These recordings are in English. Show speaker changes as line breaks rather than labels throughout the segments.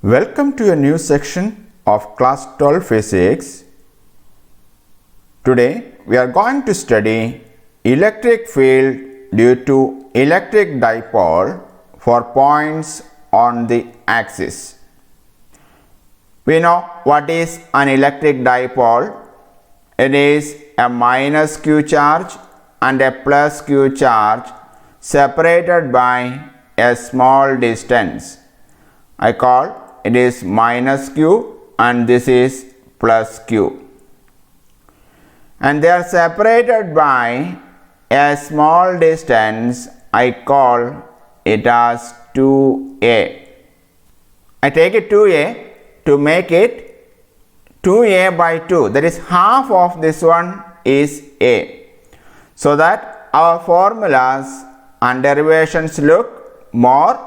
Welcome to a new section of class 12 physics. Today we are going to study electric field due to electric dipole for points on the axis. We know what is an electric dipole. It is a minus q charge and a plus q charge separated by a small distance. I call it is minus q and this is plus q. And they are separated by a small distance. I call it as 2a. I take it 2a to make it 2a by 2. That is half of this one is a. So that our formulas and derivations look more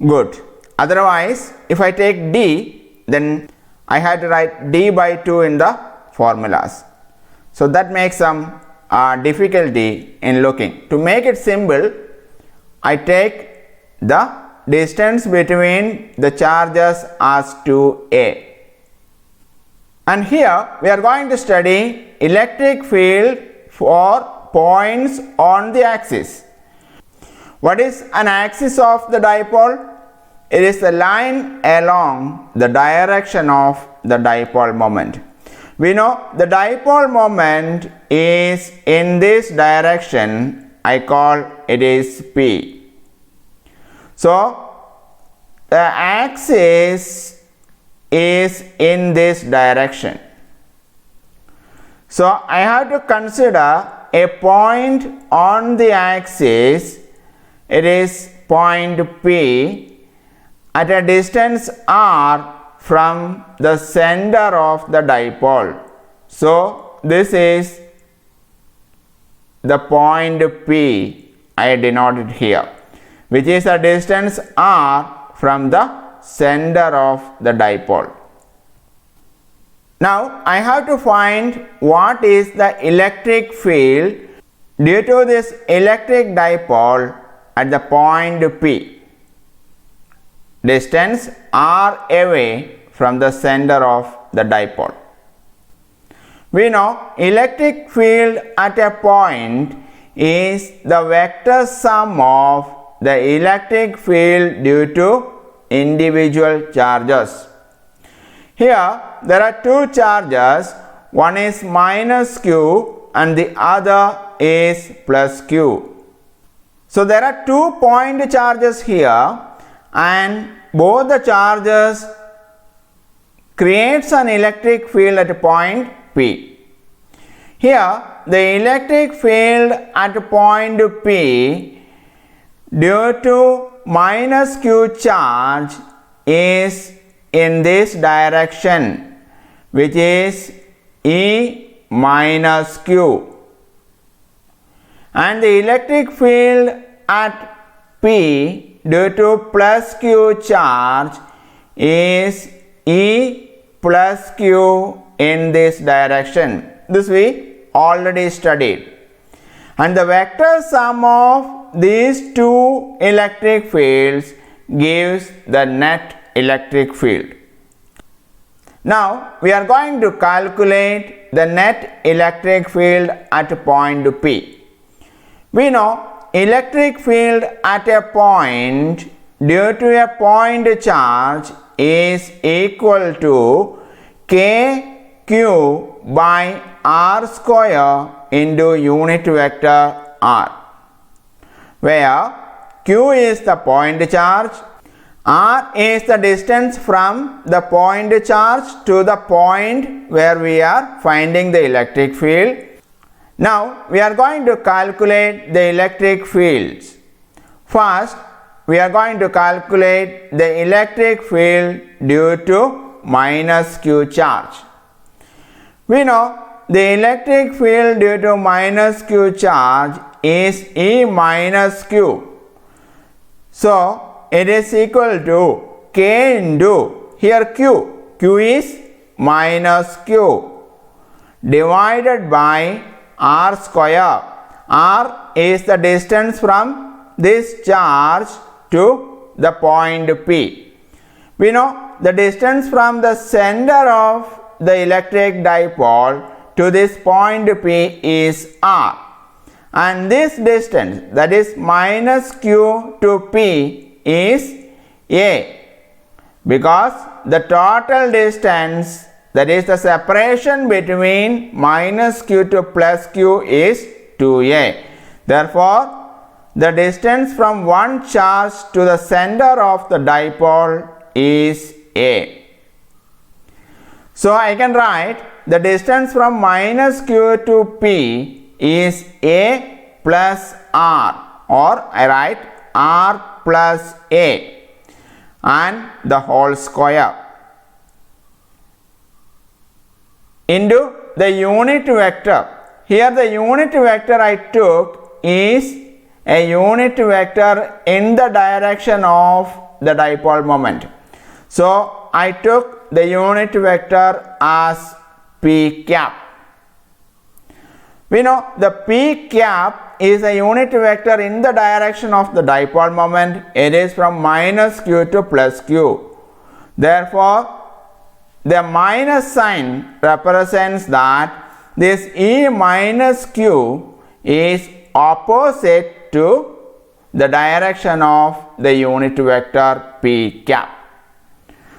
good. Otherwise, if I take d, then I had to write d by 2 in the formulas. So that makes some difficulty in looking. To make it simple, I take the distance between the charges as 2a. And here we are going to study electric field for points on the axis. What is an axis of the dipole? It is the line along the direction of the dipole moment. We know the dipole moment is in this direction. I call it is P. So the axis is in this direction. So I have to consider a point on the axis. It is point P at a distance r from the center of the dipole. So this is the point P I denoted here, which is a distance r from the center of the dipole. Now I have to find what is the electric field due to this electric dipole at the point P. Distance r away from the center of the dipole. We know electric field at a point is the vector sum of the electric field due to individual charges. Here there are two charges, one is minus q and the other is plus q. So there are 2 point charges here and both the charges creates an electric field at point P. Here the electric field at point P due to minus q charge is in this direction, which is E minus q, and the electric field at P due to plus q charge is E plus q in this direction. This we already studied. And the vector sum of these two electric fields gives the net electric field. Now we are going to calculate the net electric field at point P. We know electric field at a point due to a point charge is equal to kq by r square into unit vector r, where q is the point charge, r is the distance from the point charge to the point where we are finding the electric field. Now we are going to calculate the electric fields. First we are going to calculate the electric field due to minus q charge. We know the electric field due to minus q charge is E minus q. So it is equal to k into here q is minus q divided by r square. R is the distance from this charge to the point P. We know the distance from the center of the electric dipole to this point P is r, and this distance, that is minus q to P, is a, because the total distance, that is the separation between minus q to plus q, is 2a. Therefore, the distance from one charge to the center of the dipole is a. So I can write the distance from minus q to P is a plus r, or I write r plus a and the whole square into the unit vector. Here the unit vector I took is a unit vector in the direction of the dipole moment. So I took the unit vector as p cap. We know the p cap is a unit vector in the direction of the dipole moment. It is from minus q to plus q. Therefore, the minus sign represents that this E minus q is opposite to the direction of the unit vector p cap.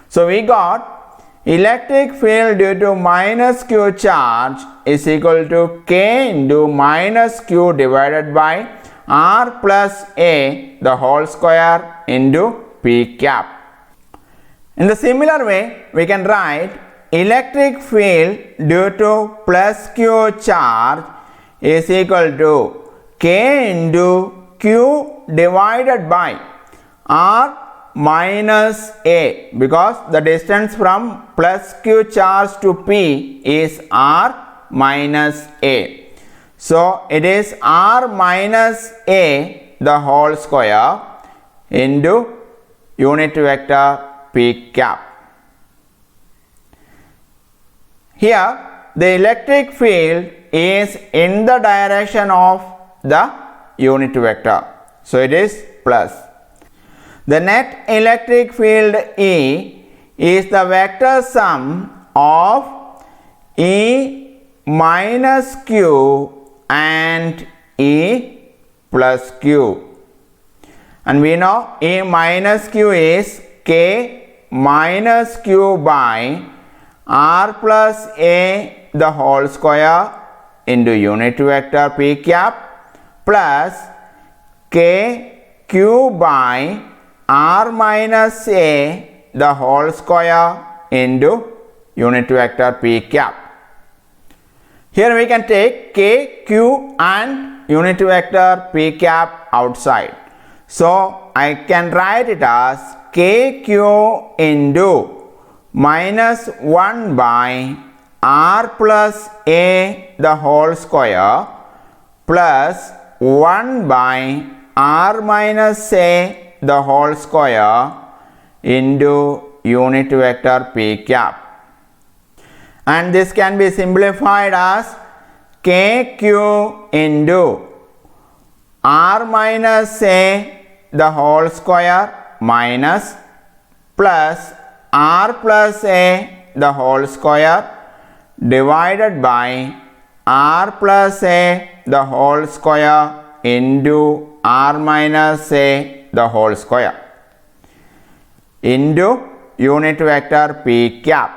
So we got electric field due to minus q charge is equal to k into minus q divided by r plus a the whole square into p cap. In the similar way, we can write electric field due to plus q charge is equal to k into q divided by r minus a, because the distance from plus q charge to P is r minus a. So it is r minus a the whole square into unit vector p cap. Here the electric field is in the direction of the unit vector, so it is plus. The net electric field E is the vector sum of E minus q and E plus q, and we know E minus q is k minus q by r plus a the whole square into unit vector p cap plus k q by r minus a the whole square into unit vector p cap. Here we can take k, q and unit vector p cap outside. So I can write it as k q into minus 1 by r plus a the whole square plus 1 by r minus a the whole square into unit vector p cap, and this can be simplified as k q into r minus a the whole square minus plus r plus a the whole square divided by r plus a the whole square into r minus a the whole square into unit vector p cap,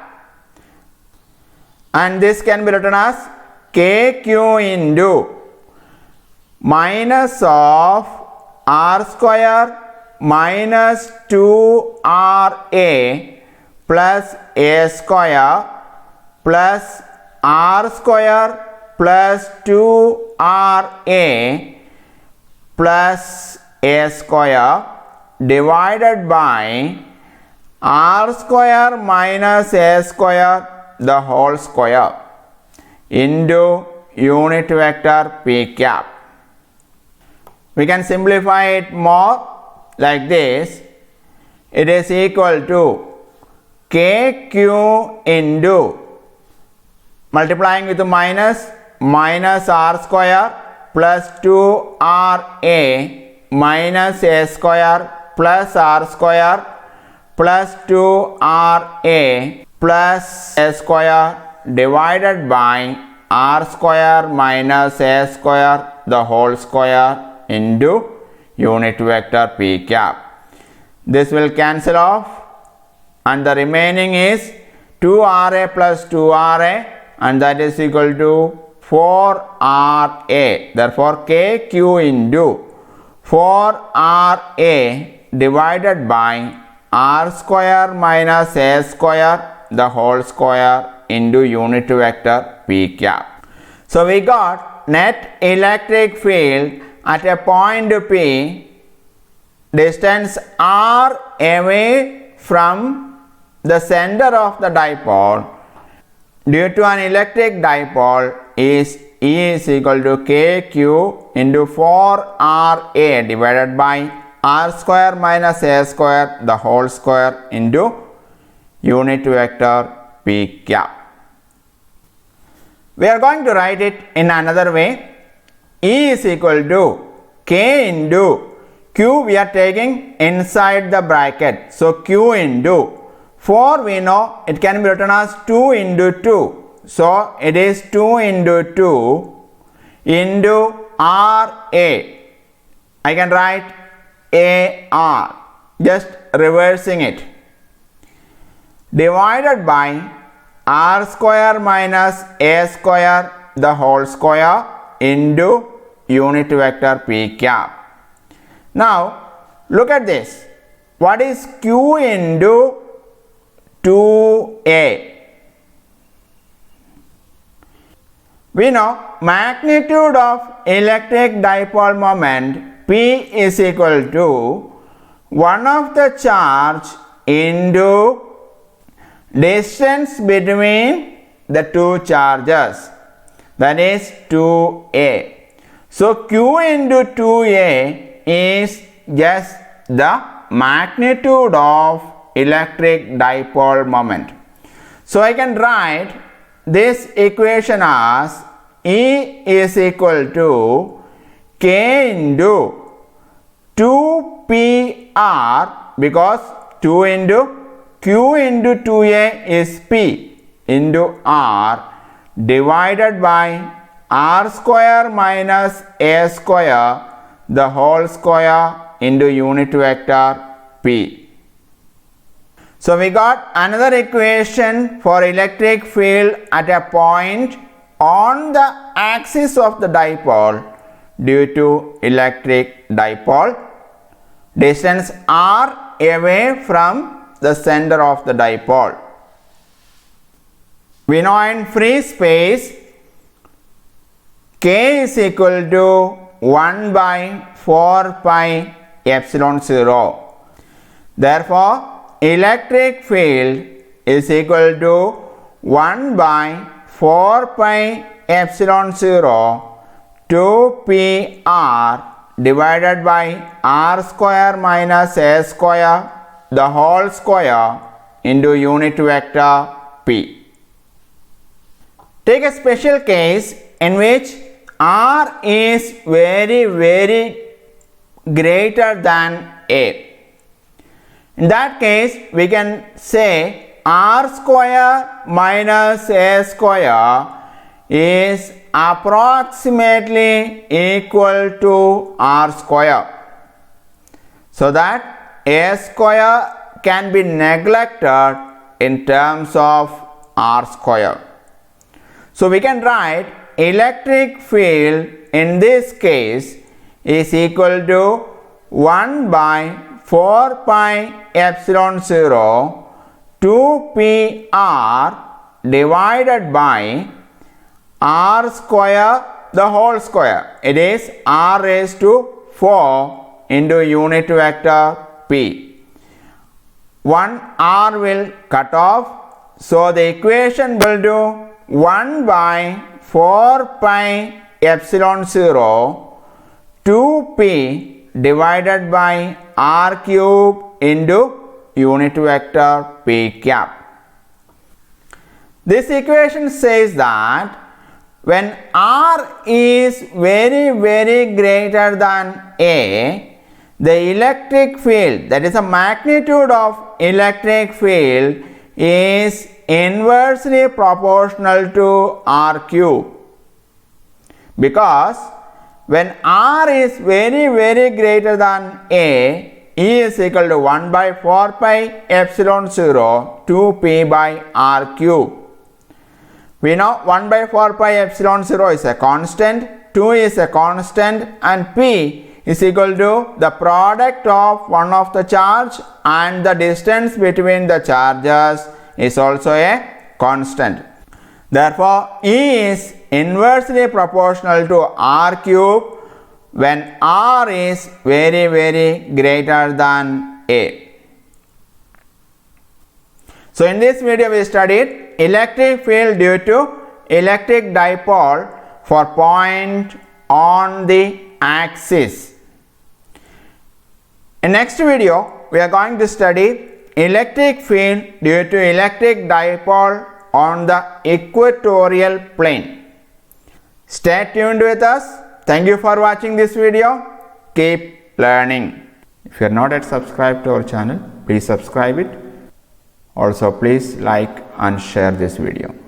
and this can be written as k q into minus of r square minus 2ra plus a square plus r square plus 2ra plus a square divided by r square minus a square the whole square into unit vector p cap. We can simplify it more like this. It is equal to k q into, multiplying with minus, minus r square plus 2ra minus a square plus r square plus 2RA plus A square divided by R square minus A square the whole square into unit vector P cap. This will cancel off and the remaining is 2RA plus 2RA, and that is equal to 4RA. Therefore, KQ into 4RA divided by R square minus A square the whole square into unit vector P cap. So, we got net electric field at a point P, distance R away from the center of the dipole due to an electric dipole is E is equal to KQ into 4RA divided by R square minus A square the whole square into unit vector P cap. We are going to write it in another way. E is equal to K into Q we are taking inside the bracket. So, Q into 4 we know it can be written as 2 into 2. So, it is 2 into 2 into RA. I can write AR, just reversing it, divided by R square minus A square the whole square into unit vector P cap. Now, look at this. What is Q into 2A? We know magnitude of electric dipole moment P is equal to 1 of the charge into distance between the two charges, that is 2A. So, Q into 2A is just the magnitude of electric dipole moment. So, I can write this equation as E is equal to K into 2PR, because 2 into Q into 2A is P into R divided by R square minus A square the whole square into unit vector P. So, we got another equation for electric field at a point on the axis of the dipole due to electric dipole, distance R away from the center of the dipole. We know in free space K is equal to 1 by 4 pi epsilon 0. Therefore, electric field is equal to 1 by 4 pi epsilon 0 2PR divided by R square minus A square the whole square into unit vector P. Take a special case in which R is very greater than A. In that case, we can say R square minus A square is approximately equal to R square, so that A square can be neglected in terms of R square. So, we can write electric field in this case is equal to 1 by 4 pi epsilon 0 2PR divided by R square the whole square. It is R raised to 4 into unit vector P. One R will cut off. So, the equation will do 1 by 4 pi epsilon 0 2P divided by R cube into unit vector P cap. This equation says that when R is very greater than A, the electric field, that is the magnitude of electric field is inversely proportional to R cube, because when R is very greater than A, E is equal to 1 by 4 pi epsilon 0 2p by R cube. We know 1 by 4 pi epsilon 0 is a constant, 2 is a constant, and P is equal to the product of one of the charge and the distance between the charges is also a constant. Therefore, E is inversely proportional to R cube when R is very greater than A. So in this video we studied electric field due to electric dipole for point on the axis. In next video we are going to study electric field due to electric dipole on the equatorial plane. Stay tuned with us. Thank you for watching this video. Keep learning. If you are not yet subscribed to our channel, please subscribe it. Also, please like and share this video.